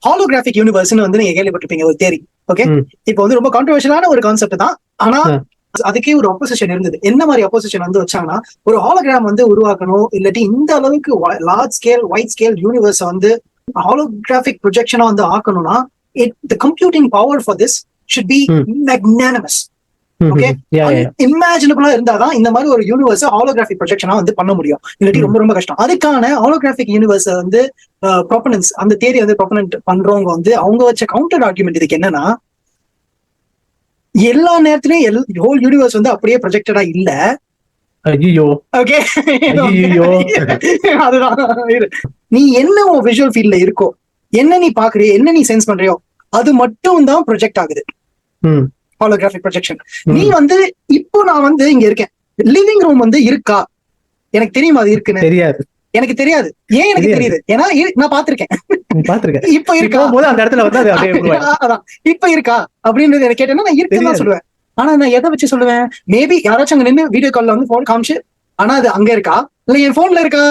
Holographic யூனிவர்ஸ்னு வந்து நீங்க கேள்விப்பட்டிருப்பீங்க ஒரு தேரி. ஓகே, இப்போ வந்து ரொம்ப கான்ட்ரோவர்ஷியலான ஒரு கான்செப்ட் தான். ஆனா அதுக்கே ஒரு அப்போசிஷன் இருந்தது. என்ன மாதிரி அப்போசிஷன் வந்து வச்சாங்கன்னா, ஒரு ஹாலோகிராம் வந்து உருவாக்கணும், இல்லாட்டி இந்த அளவுக்கு large scale wide scale universe வந்து ஹாலோகிராஃபிக் ப்ரொஜெக்ஷனா வந்து ஆக்கணும்னா, the computing power for this should be magnanimous. Okay, இமேஜினபிளா இருந்தாதான் இந்த மாதிரி ஒரு யூனிவர்ஸ் ஹாலோகிராஃபிக் ப்ரொஜெக்ஷனா வந்து பண்ண முடியும். இல்லாட்டி ரொம்ப ரொம்ப கஷ்டம். அதுக்கான ஹாலோகிராஃபிக் யூனிவர்ஸ் வந்து ப்ரொபனன்ஸ், அந்த தியரி வந்து ப்ரொபனன்ட் பண்றவங்க வந்து அவங்க வச்ச கவுண்டர் ஆர்குமெண்ட் இதுக்கு என்னன்னா, எல்லா நேரத்திலயும் ஹோல் யூனிவர்ஸ் வந்து அப்படியே ப்ரொஜெக்டடா இல்ல. ஐயோ, ஓகே, ஐயோ, அதுதான். நீ என்ன உன் விஷுவல் ஃபீல்ட்ல இருக்கோ, என்ன நீ பாக்குறியோ, என்ன நீ சென்ஸ் பண்றியோ, அது மட்டும் தான் ப்ரொஜெக்ட் ஆகுது. Holographic projection. நீ வந்து இப்போ நான் வந்து இங்க இருக்கேன், லிவிங் ரூம் வந்து இருக்கா எனக்கு தெரியுமா? அது இருக்குன்னு தெரியாது. எனக்கு தெரியாது. ஏன் எனக்கு தெரியுது? ஏன்னா நான் பாத்திருக்கேன். இப்ப இருக்கா அந்த இடத்துல வந்து அதான் இப்ப இருக்கா அப்படின்றது எனக்கு கேட்டேன்னா நான் இருக்குன்னு தான் சொல்லுவேன். ஆனா நான் எதை வச்சு சொல்லுவேன்? மேபி யாராச்சும் அங்க நின்று வீடியோ கால்ல வந்து போன் காமிச்சு, ஆனா அது அங்க இருக்கா இல்ல என் போன்ல இருக்கா?